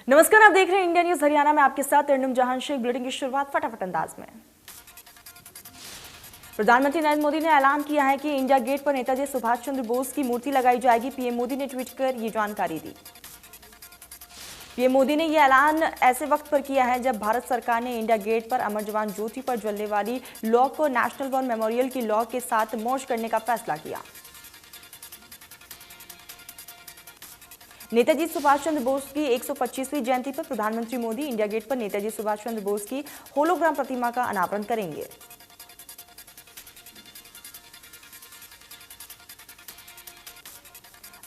नमस्कार, आप देख रहे हैं इंडिया न्यूज हरियाणा में। आपके साथ अर्नुम जहान शेख। बुलेटिन की शुरुआत फटाफट अंदाज में। प्रधानमंत्री नरेंद्र मोदी ने ऐलान किया है कि इंडिया गेट पर नेताजी सुभाष चंद्र बोस की मूर्ति लगाई जाएगी। पीएम मोदी ने ट्वीट कर ये जानकारी दी। पीएम मोदी ने यह ऐलान ऐसे वक्त पर किया है जब भारत सरकार ने इंडिया गेट पर अमर जवान ज्योति पर जलने वाली लॉ को नेशनल वॉर मेमोरियल की लॉ के साथ मर्ज करने का फैसला किया। नेताजी सुभाष चंद्र बोस की 125वीं जयंती पर प्रधानमंत्री मोदी इंडिया गेट पर नेताजी सुभाष चंद्र बोस की होलोग्राम प्रतिमा का अनावरण करेंगे।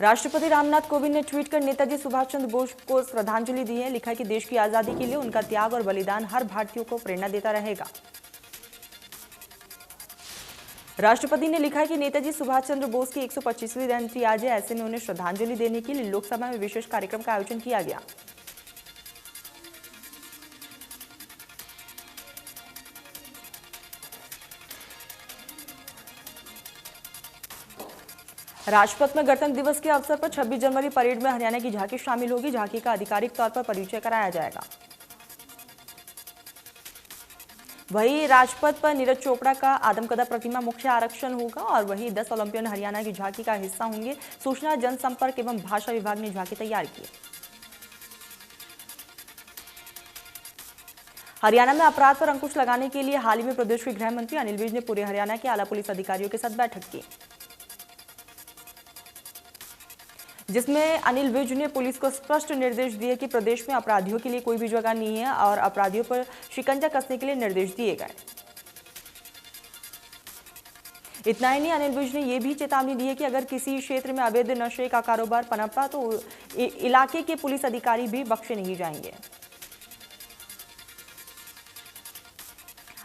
राष्ट्रपति रामनाथ कोविंद ने ट्वीट कर नेताजी सुभाष चंद्र बोस को श्रद्धांजलि दी है। लिखा है कि देश की आजादी के लिए उनका त्याग और बलिदान हर भारतीय को प्रेरणा देता रहेगा। राष्ट्रपति ने लिखा है कि नेताजी सुभाष चंद्र बोस की 125वीं जयंती आज है। ऐसे में उन्हें श्रद्धांजलि देने के लिए लोकसभा में विशेष कार्यक्रम का आयोजन किया गया। राजपथ में गणतंत्र दिवस के अवसर पर 26 जनवरी परेड में हरियाणा की झांकी शामिल होगी। झांकी का आधिकारिक तौर पर परिचय कराया जाएगा। वहीं राजपथ पर नीरज चोपड़ा का आदमकदा प्रतिमा मुख्य आकर्षण होगा और वहीं 10 ओलंपियन हरियाणा की झांकी का हिस्सा होंगे। सूचना जनसंपर्क एवं भाषा विभाग ने झांकी तैयार की। हरियाणा में अपराध पर अंकुश लगाने के लिए हाल ही में प्रदेश के गृह मंत्री अनिल विज ने पूरे हरियाणा के आला पुलिस अधिकारियों के साथ बैठक की, जिसमें अनिल विज ने पुलिस को स्पष्ट निर्देश दिए कि प्रदेश में अपराधियों के लिए कोई भी जगह नहीं है और अपराधियों पर शिकंजा कसने के लिए निर्देश दिए गए। इतना ही नहीं, अनिल विज ने यह भी चेतावनी दी है कि अगर किसी क्षेत्र में अवैध नशे का कारोबार पनपा तो इलाके के पुलिस अधिकारी भी बख्शे नहीं जाएंगे।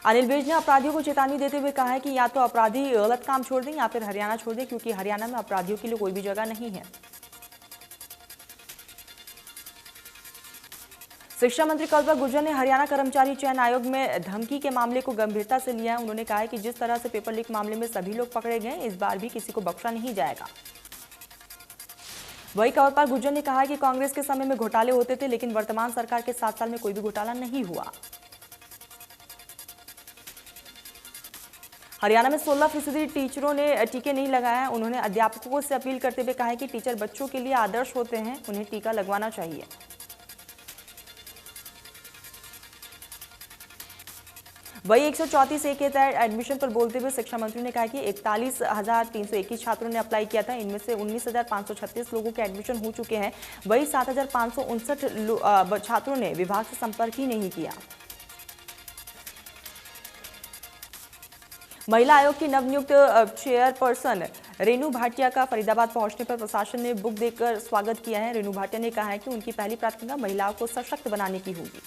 अनिल विज ने अपराधियों को चेतावनी देते हुए कहा है कि या तो अपराधी गलत काम छोड़ दें या फिर हरियाणा छोड़ दें, क्योंकि हरियाणा में अपराधियों के लिए कोई भी जगह नहीं है। शिक्षा मंत्री कल्पा गुर्जर ने हरियाणा कर्मचारी चयन आयोग में धमकी के मामले को गंभीरता से लिया है। उन्होंने कहा है कि जिस तरह से पेपर लीक मामले में सभी लोग पकड़े गए, इस बार भी किसी को बख्शा नहीं जाएगा। वहीं कल्पा गुर्जर ने कहा कि कांग्रेस के समय में घोटाले होते थे, लेकिन वर्तमान सरकार के 7 साल में कोई भी घोटाला नहीं हुआ। हरियाणा में 16% टीचरों ने टीके नहीं लगाया। उन्होंने अध्यापकों से अपील करते हुए कहा है कि टीचर बच्चों के लिए आदर्श होते हैं, उन्हें टीका लगवाना चाहिए। वही 134 ए के तहत एडमिशन पर बोलते हुए शिक्षा मंत्री ने कहा कि 41,321 छात्रों ने अप्लाई किया था। इनमें से 19,536 लोगों के एडमिशन हो चुके हैं। वही 7,559 छात्रों ने विभाग से संपर्क ही नहीं किया। महिला आयोग की नवनियुक्त चेयरपर्सन रेणु भाटिया का फरीदाबाद पहुंचने पर प्रशासन ने बुक देकर स्वागत किया है। रेणु भाटिया ने कहा है कि उनकी पहली प्राथमिकता महिलाओं को सशक्त बनाने की होगी।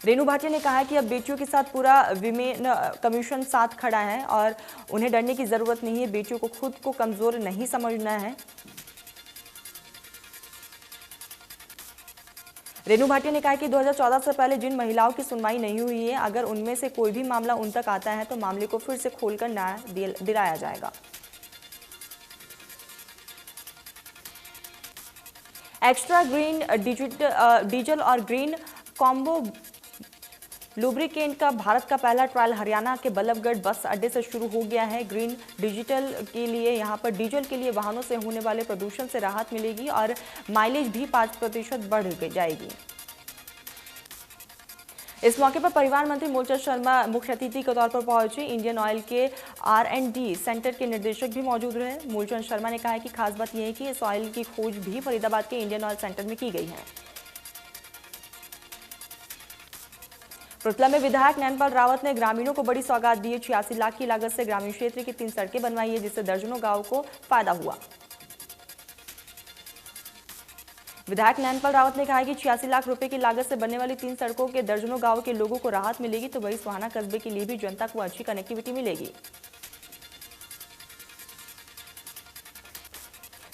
रेणु भाटिया ने कहा है कि अब बेटियों के साथ पूरा विमेन कमीशन साथ खड़ा है और उन्हें डरने की जरूरत नहीं है। बेटियों को खुद को कमजोर नहीं समझना है। रेणु भाटिया ने कहा कि 2014 से पहले जिन महिलाओं की सुनवाई नहीं हुई है, अगर उनमें से कोई भी मामला उन तक आता है तो मामले को फिर से खोलकर न्याय दिलाया जाएगा। एक्स्ट्रा ग्रीन डीजल और ग्रीन कॉम्बो लुब्रिकेंट का भारत का पहला ट्रायल हरियाणा के बल्लभगढ़ बस अड्डे से शुरू हो गया है। ग्रीन डिजिटल के लिए यहां पर डीजल के लिए वाहनों से होने वाले प्रदूषण से राहत मिलेगी और माइलेज भी 5% बढ़ जाएगी। इस मौके पर परिवहन मंत्री मूलचंद शर्मा मुख्य अतिथि के तौर पर पहुंचे। इंडियन ऑयल के R&D सेंटर के निदेशक भी मौजूद रहे। मूलचंद शर्मा ने कहा है कि खास बात यह है कि इस ऑयल की खोज भी फरीदाबाद के इंडियन ऑयल सेंटर में की गई है। पृथला में विधायक नैनपाल रावत ने ग्रामीणों को बड़ी सौगात दी है। 86 लाख की लागत से ग्रामीण क्षेत्र की 3 सड़कें बनवाई है, जिससे दर्जनों गांवों को फायदा हुआ। विधायक नैनपाल रावत ने कहा कि 86 लाख रुपए की लागत से बनने वाली 3 सड़कों के दर्जनों गांवों के लोगों को राहत मिलेगी, तो वही सुहाना कस्बे के लिए भी जनता को अच्छी कनेक्टिविटी मिलेगी।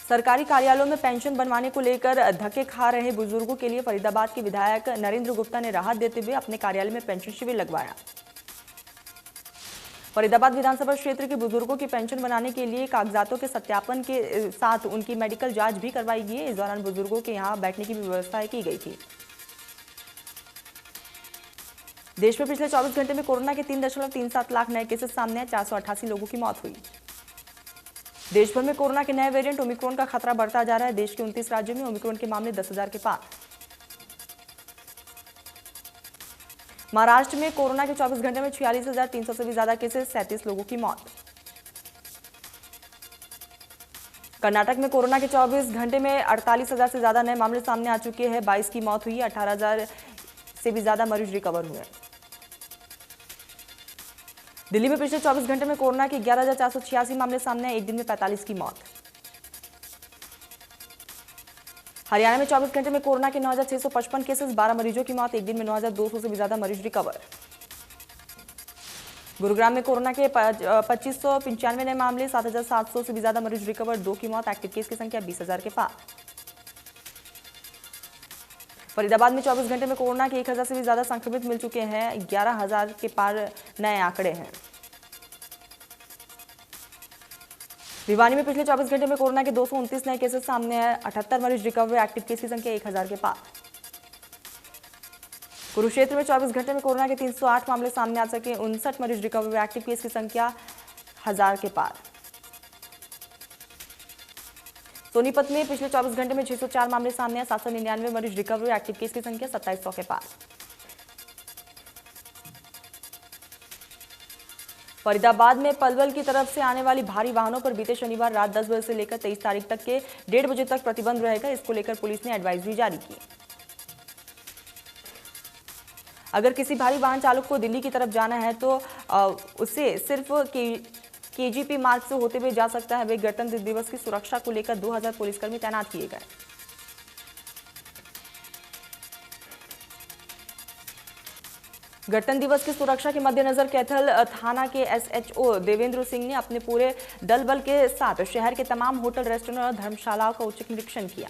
सरकारी कार्यालयों में पेंशन बनवाने को लेकर धक्के खा रहे बुजुर्गों के लिए फरीदाबाद के विधायक नरेंद्र गुप्ता ने राहत देते हुए अपने कार्यालय में पेंशन शिविर लगवाया। फरीदाबाद विधानसभा क्षेत्र के बुजुर्गों की पेंशन बनाने के लिए कागजातों के सत्यापन के साथ उनकी मेडिकल जांच भी करवाई गई है। इस दौरान बुजुर्गों के यहां बैठने की भी व्यवस्था की गई थी। देश में पिछले 24 घंटे में कोरोना के 3.37 लाख नए केसेस सामने आए, 488 लोगों की मौत हुई। देश भर में कोरोना के नए वेरिएंट ओमिक्रॉन का खतरा बढ़ता जा रहा है। देश के 29 राज्यों में ओमिक्रॉन के मामले 10,000 के पार। महाराष्ट्र में कोरोना के 24 घंटे में 46,300 से भी ज्यादा केसेस, 37 लोगों की मौत। कर्नाटक में कोरोना के 24 घंटे में 48,000 से ज्यादा नए मामले सामने आ चुके हैं, 22 की मौत हुई, 18,000 से भी ज्यादा मरीज रिकवर हुए। दिल्ली में पिछले 24 घंटे में कोरोना के 11,486 मामले सामने आए, एक दिन में 45 की मौत। हरियाणा में 24 घंटे में कोरोना के 9,655 केसेस, 12 मरीजों की मौत, एक दिन में 9,200 से भी ज्यादा मरीज रिकवर। गुरुग्राम में कोरोना के 2,595 नए मामले, 7,700 से भी ज्यादा मरीज रिकवर, 2 की मौत, एक्टिव केस की संख्या 20,000 के पार। फरीदाबाद में 24 घंटे में कोरोना के 1,000 से भी ज्यादा संक्रमित मिल चुके हैं, 11,000 के पार नए आंकड़े हैं। भिवानी में पिछले 24 घंटे में कोरोना के 229 नए केसेस सामने आए, 78 मरीज रिकवर, एक्टिव केस की संख्या 1,000 के पार। कुरुक्षेत्र में 24 घंटे में कोरोना के 308 मामले सामने आ सके, 59 मरीज रिकवर, एक्टिव केस की संख्या 1,000 के पार। सोनीपत में पिछले 24 घंटे में 604 मामले सामने आए, 799 मरीज रिकवर, एक्टिव केस की संख्या 2,700 के पार। फरीदाबाद में पलवल की तरफ से आने वाली भारी वाहनों पर बीते शनिवार रात 10 बजे से लेकर 23 तारीख तक के 1:30 बजे तक प्रतिबंध रहेगा। इसको लेकर पुलिस ने एडवाइजरी जारी की। अगर किसी भारी वाहन चालक को दिल्ली की तरफ जाना है तो उसे सिर्फ केजीपी मार्ग से होते हुए जा सकता है। वे गणतंत्र दिवस की सुरक्षा को लेकर 2,000 पुलिसकर्मी तैनात किए गए। गणतंत्र दिवस की सुरक्षा के मद्देनजर कैथल थाना के एसएचओ देवेंद्र सिंह ने अपने पूरे दल बल के साथ शहर के तमाम होटल, रेस्टोरेंट और धर्मशालाओं का औचक निरीक्षण किया।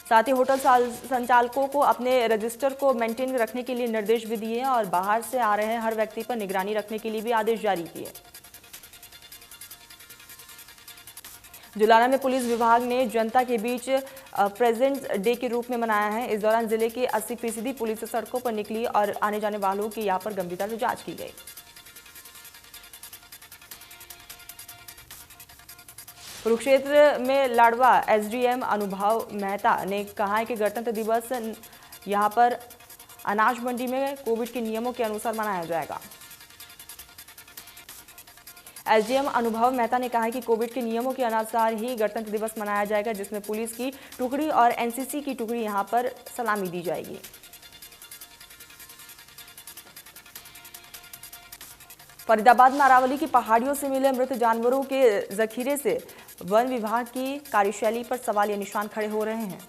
साथ ही होटल संचालकों को अपने रजिस्टर को मेंटेन रखने के लिए निर्देश भी दिए और बाहर से आ रहे हर व्यक्ति पर निगरानी रखने के लिए भी आदेश जारी किए। जुलाना में पुलिस विभाग ने जनता के बीच प्रेजेंस डे के रूप में मनाया है। इस दौरान जिले के 80% पुलिस सड़कों पर निकली और आने जाने वालों की यहां पर गंभीरता से जांच की गई। कुरुक्षेत्र में लाडवा एसडीएम अनुभव मेहता ने कहा है कि गणतंत्र दिवस यहां पर अनाज मंडी में कोविड के नियमों के अनुसार मनाया जाएगा। एसडीएम अनुभव मेहता ने कहा है कि कोविड के नियमों के अनुसार ही गणतंत्र दिवस मनाया जाएगा, जिसमें पुलिस की टुकड़ी और एनसीसी की टुकड़ी यहां पर सलामी दी जाएगी। फरीदाबाद में अरावली की पहाड़ियों से मिले मृत जानवरों के जखीरे से वन विभाग की कार्यशैली पर सवालिया निशान खड़े हो रहे हैं।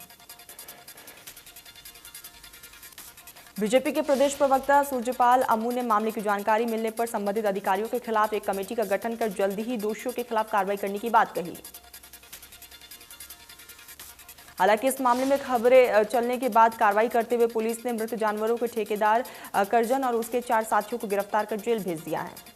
बीजेपी के प्रदेश प्रवक्ता सूर्यपाल अम्मू ने मामले की जानकारी मिलने पर संबंधित अधिकारियों के खिलाफ एक कमेटी का गठन कर जल्द ही दोषियों के खिलाफ कार्रवाई करने की बात कही। हालांकि इस मामले में खबरें चलने के बाद कार्रवाई करते हुए पुलिस ने मृत जानवरों के ठेकेदार करजन और उसके 4 साथियों को गिरफ्तार कर जेल भेज दिया है।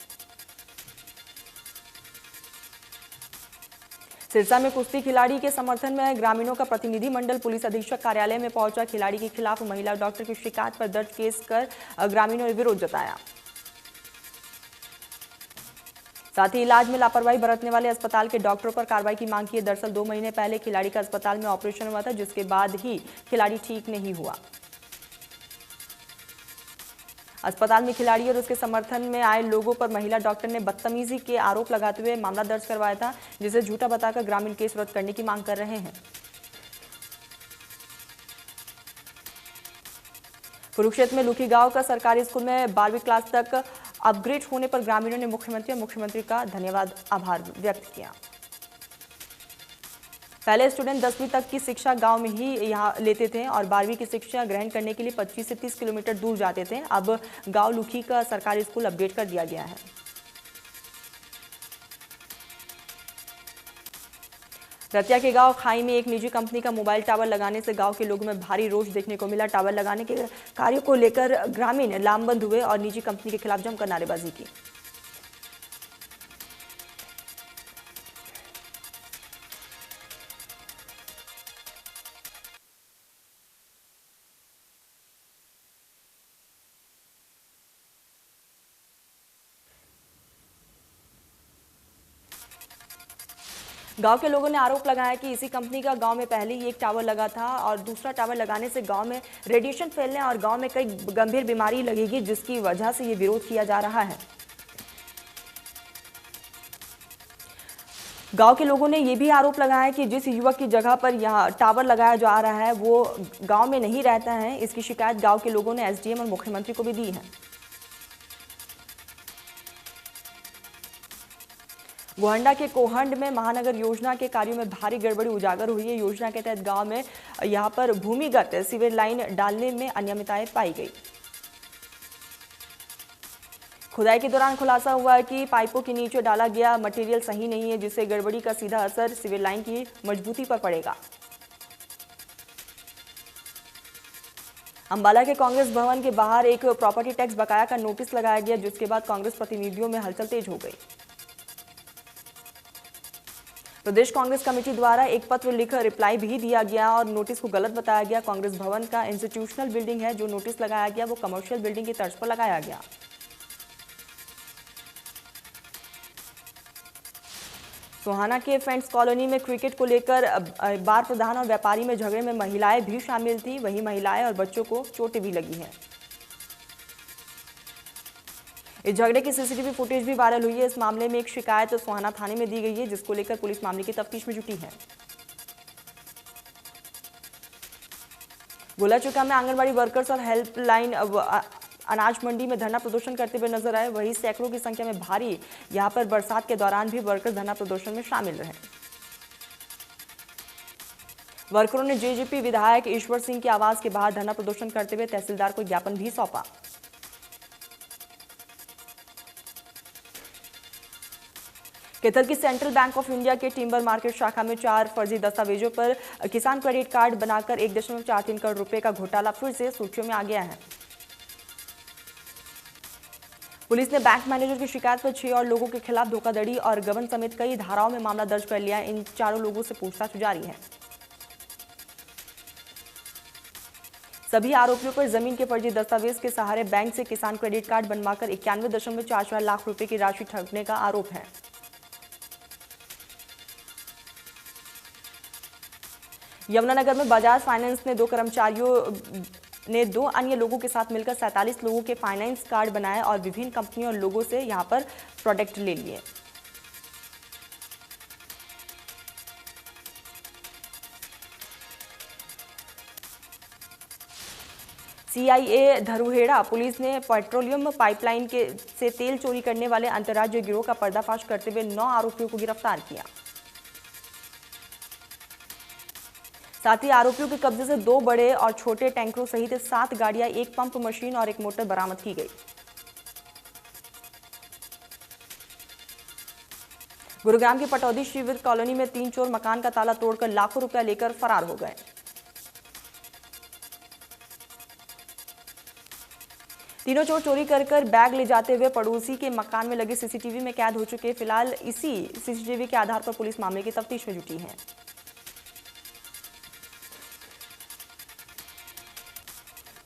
सिरसा में कुश्ती खिलाड़ी के समर्थन में ग्रामीणों का प्रतिनिधि मंडल पुलिस अधीक्षक कार्यालय में पहुंचा। खिलाड़ी के खिलाफ महिला डॉक्टर की शिकायत पर दर्ज केस कर ग्रामीणों ने विरोध जताया। साथ ही इलाज में लापरवाही बरतने वाले अस्पताल के डॉक्टरों पर कार्रवाई की मांग की है। दरअसल 2 महीने पहले खिलाड़ी का अस्पताल में ऑपरेशन हुआ था, जिसके बाद ही खिलाड़ी ठीक नहीं हुआ। अस्पताल में खिलाड़ी और उसके समर्थन में आए लोगों पर महिला डॉक्टर ने बदतमीजी के आरोप लगाते हुए मामला दर्ज करवाया था, जिसे झूठा बताकर ग्रामीण केस रद्द करने की मांग कर रहे हैं। कुरुक्षेत्र में लुखी गांव का सरकारी स्कूल में 12वीं क्लास तक अपग्रेड होने पर ग्रामीणों ने मुख्यमंत्री का आभार व्यक्त किया। पहले स्टूडेंट 10वीं तक की शिक्षा गांव में ही यहां लेते थे और 12वीं की शिक्षा ग्रहण करने के लिए 25 से 30 किलोमीटर दूर जाते थे। अब गांव लुखी का सरकारी स्कूल अपडेट कर दिया गया है। रतिया के गांव खाई में एक निजी कंपनी का मोबाइल टावर लगाने से गांव के लोगों में भारी रोष देखने को मिला। टावर लगाने के कार्य को लेकर ग्रामीण लामबंद हुए और निजी कंपनी के खिलाफ जमकर नारेबाजी की। गांव के लोगों ने आरोप लगाया कि इसी कंपनी का गांव में पहले ही एक टावर लगा था और दूसरा टावर लगाने से गांव में रेडिएशन फैलने और गांव में कई गंभीर बीमारी लगेगी, जिसकी वजह से ये विरोध किया जा रहा है। गांव के लोगों ने यह भी आरोप लगाया कि जिस युवक की जगह पर यहां टावर लगाया जा रहा है वो गांव में नहीं रहता है। इसकी शिकायत गांव के लोगों ने एसडीएम और मुख्यमंत्री को भी दी है। गोहंडा के कोहंड में महानगर योजना के कार्यों में भारी गड़बड़ी उजागर हुई है। योजना के तहत गांव में यहां पर भूमिगत सीवर लाइन डालने में अनियमितताएं पाई गई। खुदाई के दौरान खुलासा हुआ है कि पाइपों के नीचे डाला गया मटेरियल सही नहीं है, जिससे गड़बड़ी का सीधा असर सीवर लाइन की मजबूती पर पड़ेगा। अंबाला के कांग्रेस भवन के बाहर एक प्रॉपर्टी टैक्स बकाया का नोटिस लगाया गया, जिसके बाद कांग्रेस प्रतिनिधियों में हलचल तेज हो गई। प्रदेश कांग्रेस कमेटी द्वारा एक पत्र लिखकर रिप्लाई भी दिया गया और नोटिस को गलत बताया गया। कांग्रेस भवन का इंस्टीट्यूशनल बिल्डिंग है, जो नोटिस लगाया गया वो कमर्शियल बिल्डिंग की तर्ज पर लगाया गया। सोहाना के फ्रेंड्स कॉलोनी में क्रिकेट को लेकर बार प्रधान और व्यापारी में झगड़े में महिलाएं भी शामिल थी। वहीं महिलाएं और बच्चों को चोटें भी लगी हैं। इस झगड़े की सीसीटीवी फुटेज भी वायरल हुई है। इस मामले में एक शिकायत सोहाना थाने में दी गई है, जिसको लेकर पुलिस मामले की तफ्तीश में जुटी है। गोलाचुका में आंगनबाड़ी वर्कर्स और हेल्पलाइन अनाज मंडी में धरना प्रदर्शन करते हुए नजर आए। वहीं सैकड़ों की संख्या में भारी यहां पर बरसात के दौरान भी वर्कर्स धरना प्रदर्शन में शामिल रहे। वर्करों ने जेजेपी विधायक ईश्वर सिंह की आवाज के बाहर धरना प्रदर्शन करते हुए तहसीलदार को ज्ञापन भी सौंपा। कैथल की सेंट्रल बैंक ऑफ इंडिया के टिम्बर मार्केट शाखा में 4 फर्जी दस्तावेजों पर किसान क्रेडिट कार्ड बनाकर 1.43 करोड़ रुपए का घोटाला फिर से सुर्खियों में आ गया है। पुलिस ने बैंक मैनेजर की शिकायत पर 6 और लोगों के खिलाफ धोखाधड़ी और गबन समेत कई धाराओं में मामला दर्ज कर लिया है। इन चारों लोगों से पूछताछ जारी है। सभी आरोपियों पर जमीन के फर्जी दस्तावेज के सहारे बैंक से किसान क्रेडिट कार्ड बनवाकर 91.44 लाख रुपए की राशि ठगने का आरोप है। यमुनानगर में बजाज फाइनेंस ने 2 कर्मचारियों ने 2 अन्य लोगों के साथ मिलकर 47 लोगों के फाइनेंस कार्ड बनाए और विभिन्न कंपनियों और लोगों से यहां पर प्रोडक्ट ले लिए। सीआईए धरुहेड़ा पुलिस ने पेट्रोलियम पाइपलाइन से तेल चोरी करने वाले अंतर्राज्यीय गिरोह का पर्दाफाश करते हुए 9 आरोपियों को गिरफ्तार किया। साथ ही आरोपियों के कब्जे से 2 बड़े और छोटे टैंकरों सहित 7 गाड़ियां, 1 पंप मशीन और 1 मोटर बरामद की गई। गुरुग्राम के पटौदी शिविर कॉलोनी में 3 चोर मकान का ताला तोड़कर लाखों रुपया लेकर फरार हो गए। तीनों चोर चोरी कर बैग ले जाते हुए पड़ोसी के मकान में लगे सीसीटीवी में कैद हो चुके। फिलहाल इसी सीसीटीवी के आधार पर पुलिस मामले की तफ्तीश में जुटी है।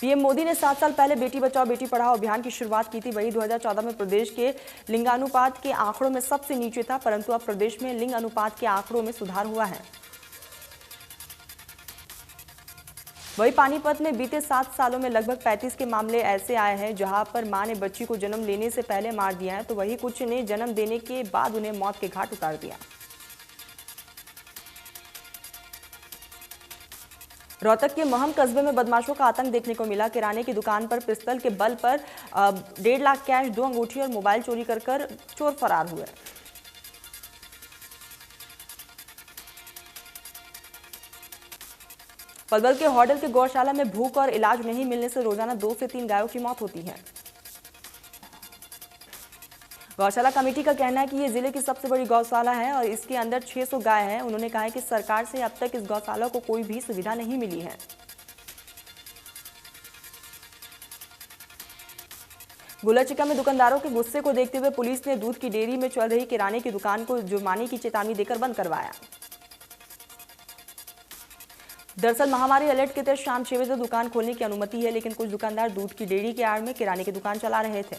पीएम मोदी ने 7 साल पहले बेटी बचाओ बेटी पढ़ाओ अभियान की शुरुआत की थी। वही 2014 में प्रदेश के लिंगानुपात के आंकड़ों में सबसे नीचे था, परंतु अब प्रदेश में लिंग अनुपात के आंकड़ों में सुधार हुआ है। वही पानीपत में बीते 7 सालों में लगभग 35 के मामले ऐसे आए हैं जहां पर मां ने बच्ची को जन्म लेने से पहले मार दिया है, तो वही कुछ ने जन्म देने के बाद उन्हें मौत के घाट उतार दिया। रोहतक के महम कस्बे में बदमाशों का आतंक देखने को मिला। किराने की दुकान पर पिस्तौल के बल पर 1.5 लाख कैश, 2 अंगूठी और मोबाइल चोरी कर चोर फरार हुए। पलवल के हॉडल के गौशाला में भूख और इलाज नहीं मिलने से रोजाना 2 से 3 गायों की मौत होती है। गौशाला कमेटी का कहना है कि ये जिले की सबसे बड़ी गौशाला है और इसके अंदर 600 गाय हैं। उन्होंने कहा है कि सरकार से अब तक इस गौशाला को कोई भी सुविधा नहीं मिली है। गुलचिका में दुकानदारों के गुस्से को देखते हुए पुलिस ने दूध की डेयरी में चल रही किराने की दुकान को जुर्माने की चेतावनी देकर बंद करवाया। दरअसल महामारी अलर्ट के तहत शाम 6 बजे दुकान खोलने की अनुमति है, लेकिन कुछ दुकानदार दूध की डेयरी के आड़ में किराने की दुकान चला रहे थे।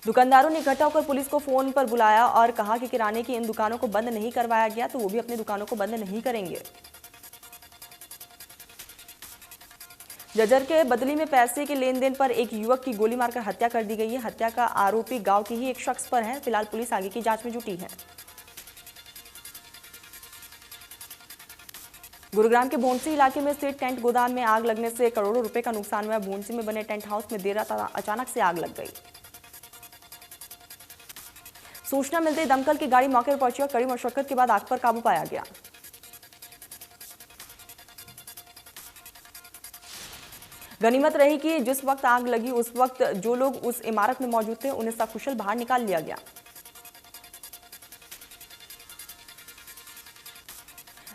दुकानदारों ने इकट्ठा होकर पुलिस को फोन पर बुलाया और कहा कि किराने की इन दुकानों को बंद नहीं करवाया गया तो वो भी अपनी दुकानों को बंद नहीं करेंगे। जज्जर के बदली में पैसे के लेन देन पर एक युवक की गोली मारकर हत्या कर दी गई है। हत्या का आरोपी गांव के ही एक शख्स पर है। फिलहाल पुलिस आगे की जांच में जुटी है। गुरुग्राम के भोंसी इलाके में स्थित टेंट गोदाम में आग लगने से करोड़ों रुपए का नुकसान हुआ। भोंसी में बने टेंट हाउस में देर रात अचानक से आग लग गई। सूचना मिलते ही दमकल की गाड़ी मौके पर पहुंची और कड़ी मशक्कत के बाद आग पर काबू पाया गया। गनीमत रही कि जिस वक्त आग लगी उस वक्त जो लोग उस इमारत में मौजूद थे उन्हें सकुशल बाहर निकाल लिया गया।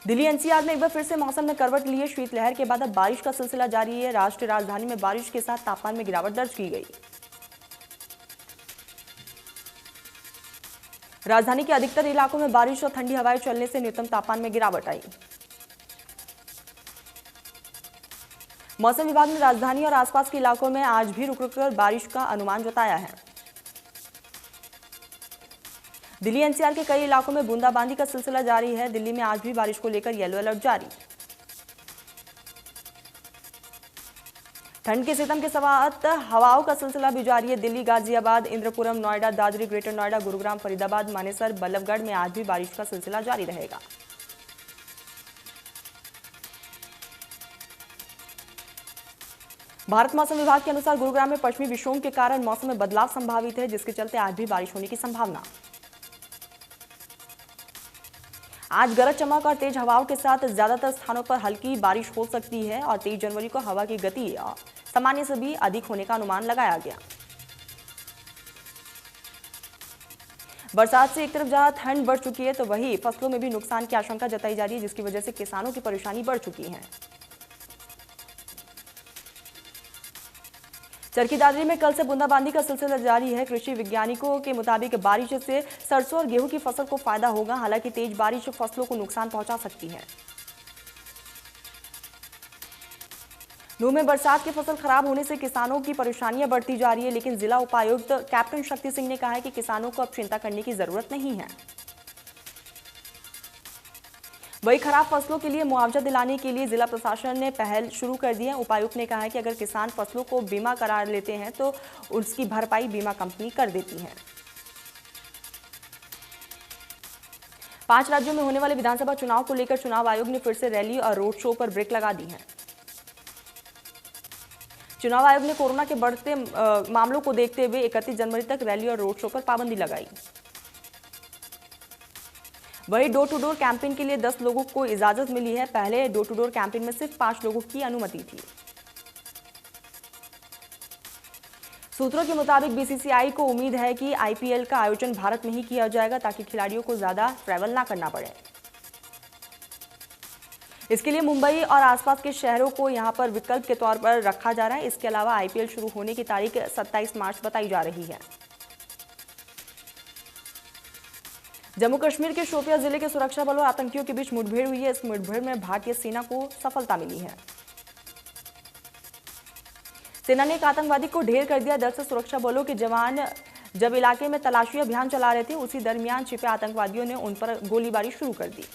दिल्ली एनसीआर में एक बार फिर से मौसम ने करवट ली है। शीतलहर के बाद अब बारिश का सिलसिला जारी है। राष्ट्रीय राजधानी में बारिश के साथ तापमान में गिरावट दर्ज की गई। राजधानी के अधिकतर इलाकों में बारिश और ठंडी हवाएं चलने से न्यूनतम तापमान में गिरावट आई। मौसम विभाग ने राजधानी और आसपास के इलाकों में आज भी रुक रुककर बारिश का अनुमान जताया है। दिल्ली एनसीआर के कई इलाकों में बूंदाबांदी का सिलसिला जारी है। दिल्ली में आज भी बारिश को लेकर येलो अलर्ट जारी। ठंड के सितम के साथ हवाओं का सिलसिला भी जारी है। दिल्ली, गाजियाबाद, इंद्रपुरम, नोएडा, दादरी, ग्रेटर नोएडा, गुरुग्राम, फरीदाबाद, मानेसर, बल्लभगढ़ में आज भी बारिश का सिलसिला जारी रहेगा। भारत मौसम विभाग के अनुसार गुरुग्राम में पश्चिमी विक्षोभ के कारण मौसम में बदलाव संभावित है, जिसके चलते आज भी बारिश होने की संभावना। आज गरज चमक और तेज हवाओं के साथ ज्यादातर स्थानों पर हल्की बारिश हो सकती है और 23 जनवरी को हवा की गति सामान्य से भी अधिक होने का अनुमान लगाया गया। बरसात से एक तरफ जहां ठंड बढ़ चुकी है तो वहीं फसलों में भी नुकसान की आशंका जताई जा रही है, जिसकी वजह से किसानों की परेशानी बढ़ चुकी है। चरखी दादरी में कल से बूंदाबांदी का सिलसिला जारी है। कृषि वैज्ञानिकों के मुताबिक बारिश से सरसों और गेहूं की फसल को फायदा होगा। हालांकि तेज बारिश फसलों को नुकसान पहुंचा सकती है। नूह में बरसात की फसल खराब होने से किसानों की परेशानियां बढ़ती जा रही है, लेकिन जिला उपायुक्त कैप्टन शक्ति सिंह ने कहा है कि किसानों को अब चिंता करने की जरूरत नहीं है। वही खराब फसलों के लिए मुआवजा दिलाने के लिए जिला प्रशासन ने पहल शुरू कर दी है। उपायुक्त ने कहा है कि अगर किसान फसलों को बीमा करा लेते हैं तो उसकी भरपाई बीमा कंपनी कर देती है। 5 राज्यों में होने वाले विधानसभा चुनाव को लेकर चुनाव आयोग ने फिर से रैली और रोड शो पर ब्रेक लगा दी है। चुनाव आयोग ने कोरोना के बढ़ते मामलों को देखते हुए 31 जनवरी तक रैली और रोड शो पर पाबंदी लगाई। वही डोर टू डोर कैंपेन के लिए 10 लोगों को इजाजत मिली है। पहले डोर टू डोर कैंपेन में सिर्फ 5 लोगों की अनुमति थी। सूत्रों के मुताबिक बीसीसीआई को उम्मीद है कि आईपीएल का आयोजन भारत में ही किया जाएगा ताकि खिलाड़ियों को ज्यादा ट्रैवल ना करना पड़े। इसके लिए मुंबई और आसपास के शहरों को यहां पर विकल्प के तौर पर रखा जा रहा है। इसके अलावा आईपीएल शुरू होने की तारीख 27 मार्च बताई जा रही है। जम्मू कश्मीर के शोपियां जिले के सुरक्षा बलों और आतंकियों के बीच मुठभेड़ हुई है। इस मुठभेड़ में भारतीय सेना को सफलता मिली है। सेना ने एक आतंकवादी को ढेर कर दिया। दरअसल सुरक्षा बलों के जवान जब इलाके में तलाशी अभियान चला रहे थे, उसी दरमियान छिपे आतंकवादियों ने उन पर गोलीबारी शुरू कर दी।